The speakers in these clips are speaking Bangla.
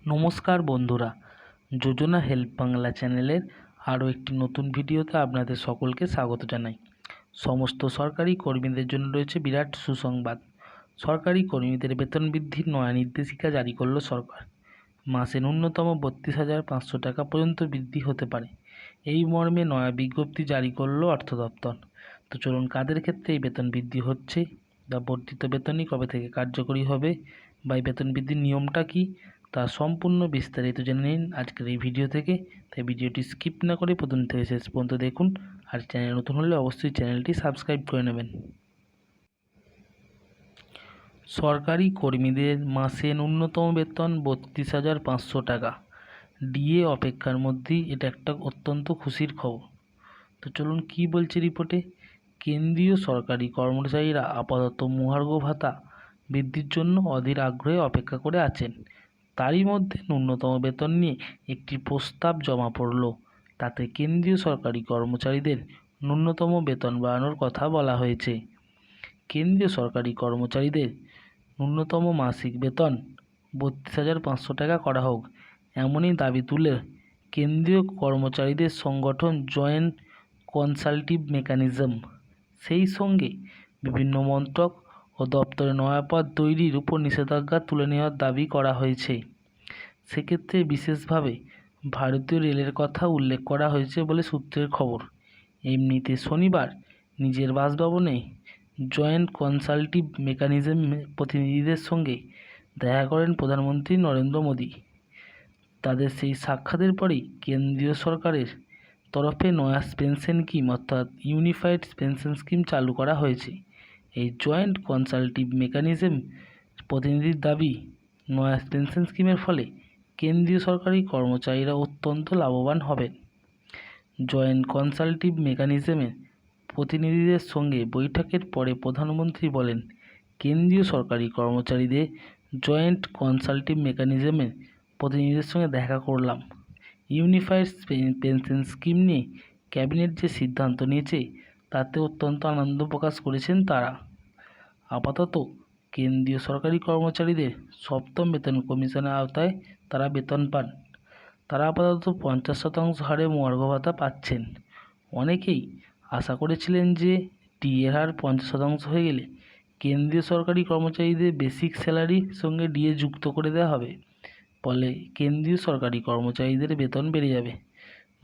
নমস্কার বন্ধুরা, যোজনা হেল্প বাংলা চ্যানেলের আরও একটি নতুন ভিডিওতে আপনাদের সকলকে স্বাগত জানাই। সমস্ত সরকারি কর্মীদের জন্য রয়েছে বিরাট সুসংবাদ। সরকারি কর্মীদের বেতন বৃদ্ধির নয়া নির্দেশিকা জারি করল সরকার। মাসে ন্যূনতম 32,500 টাকা পর্যন্ত বৃদ্ধি হতে পারে, এই মর্মে নয়া বিজ্ঞপ্তি জারি করল অর্থ দপ্তর। তো চলুন, কাদের ক্ষেত্রে এই বেতন বৃদ্ধি হচ্ছে, বা বর্ধিত বেতনই কবে থেকে কার্যকরী হবে, বা এই বেতন বৃদ্ধির নিয়মটা কী, তা সম্পূর্ণ বিস্তারিত জেনে নিন আজকের এই ভিডিও থেকে। তাই ভিডিওটি স্কিপ না করে প্রথম থেকে শেষ পর্যন্ত দেখুন, আর চ্যানেল নতুন হলে অবশ্যই চ্যানেলটি সাবস্ক্রাইব করে নেবেন। সরকারি কর্মীদের মাসে ন্যূনতম বেতন 32,500 টাকা। ডিএ অপেক্ষার মধ্যেই এটা একটা অত্যন্ত খুশির খবর। তো চলুন, কি বলছে রিপোর্টে। কেন্দ্রীয় সরকারি কর্মচারীরা আপাতত মহার্ঘ ভাতা বৃদ্ধির জন্য অধীর আগ্রহে অপেক্ষা করে আছেন। তারই মধ্যে ন্যূনতম বেতন নিয়ে একটি প্রস্তাব জমা পড়ল। তাতে কেন্দ্রীয় সরকারি কর্মচারীদের ন্যূনতম বেতন বাড়ানোর কথা বলা হয়েছে। কেন্দ্রীয় সরকারি কর্মচারীদের ন্যূনতম মাসিক বেতন 32,500 টাকা করা হোক, এমনই দাবি তুলে কেন্দ্রীয় কর্মচারীদের সংগঠন জয়েন্ট কনসালটিভ মেকানিজম, সেই সঙ্গে বিভিন্ন মন্ত্রক ও দপ্তরে নয়া পদ তৈরির উপর নিষেধাজ্ঞা তুলে নেওয়ার দাবি করা হয়েছে। সেক্ষেত্রে বিশেষভাবে ভারতীয় রেলের কথা উল্লেখ করা হয়েছে বলে সূত্রের খবর। এমনিতে শনিবার নিজের বাসভবনে জয়েন্ট কনসালটিভ মেকানিজম প্রতিনিধিদের সঙ্গে দেখা করেন প্রধানমন্ত্রী নরেন্দ্র মোদী। তাদের সেই সাক্ষাতের পরেই কেন্দ্রীয় সরকারের তরফে নয়া পেনশন স্কিম অর্থাৎ ইউনিফাইড পেনশন স্কিম চালু করা হয়েছে। এই জয়েন্ট কনসালটিভ মেকানিজম প্রতিনিধির দাবি, নয়া পেনশন স্কিমের ফলে কেন্দ্রীয় সরকারি কর্মচারীরা অত্যন্ত লাভবান হবেন। জয়েন্ট কনসালটিভ মেকানিজমের প্রতিনিধিদের সঙ্গে বৈঠকের পরে প্রধানমন্ত্রী বলেন, কেন্দ্রীয় সরকারি কর্মচারীদের জয়েন্ট কনসালটিভ মেকানিজমের প্রতিনিধিদের সঙ্গে দেখা করলাম। ইউনিফাইড পেনশন স্কিম নিয়ে ক্যাবিনেট যে সিদ্ধান্ত নিয়েছে তাতে অত্যন্ত আনন্দ প্রকাশ করেছেন তারা। আপাতত কেন্দ্রীয় সরকারি কর্মচারীদের সপ্তম বেতন কমিশনের আওতায় তারা বেতন পান। তারা আপাতত 50% হারে মহার্ঘ ভাতা পাচ্ছেন। অনেকেই আশা করেছিলেন যে ডিএর হার 50% হয়ে গেলে কেন্দ্রীয় সরকারি কর্মচারীদের বেসিক স্যালারির সঙ্গে ডিএ যুক্ত করে দেওয়া হবে, ফলে কেন্দ্রীয় সরকারি কর্মচারীদের বেতন বেড়ে যাবে।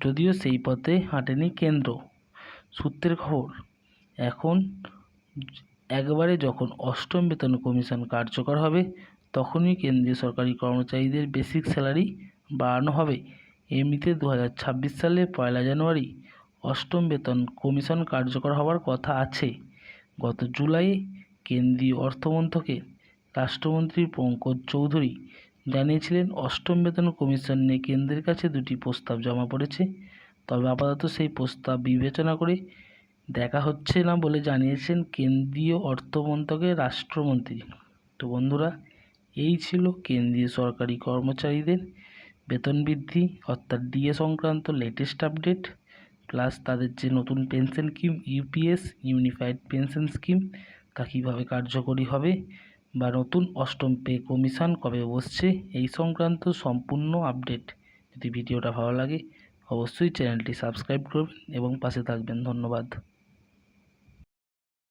যদিও সেই পথে হাঁটেনি কেন্দ্র। সূত্রের খবর, এখন একবারে যখন অষ্টম বেতন কমিশন কার্যকর হবে তখনই কেন্দ্রীয় সরকারি কর্মচারীদের বেসিক স্যালারি বাড়ানো হবে। এমনিতে 2026 সালে 1 জানুয়ারি অষ্টম বেতন কমিশন কার্যকর হওয়ার কথা আছে। গত জুলাইয়ে কেন্দ্রীয় অর্থমন্ত্রকে রাষ্ট্রমন্ত্রী পঙ্কজ চৌধুরী জানিয়েছিলেন, অষ্টম বেতন কমিশন নিয়ে কেন্দ্রের কাছে 2টি প্রস্তাব জমা পড়েছে, তবে আপাতত সেই প্রস্তাব বিবেচনা করে দেখা হচ্ছে না বলে জানিয়েছেন কেন্দ্রীয় অর্থমন্ত্রকের রাষ্ট্রমন্ত্রী। তো বন্ধুরা, এই ছিল কেন্দ্রীয় সরকারি কর্মচারীদের বেতন বৃদ্ধি অর্থাৎ ডিএ সংক্রান্ত লেটেস্ট আপডেট, প্লাস তাদের যে নতুন pension scheme UPS unified pension scheme তা কীভাবে কার্যকরী হবে, বা নতুন অষ্টম পে কমিশন কবে বসছে, এই সংক্রান্ত সম্পূর্ণ আপডেট। যদি ভিডিওটা ভালো লাগে অবশ্যই চ্যানেলটি সাবস্ক্রাইব করবেন এবং পাশে থাকবেন। ধন্যবাদ।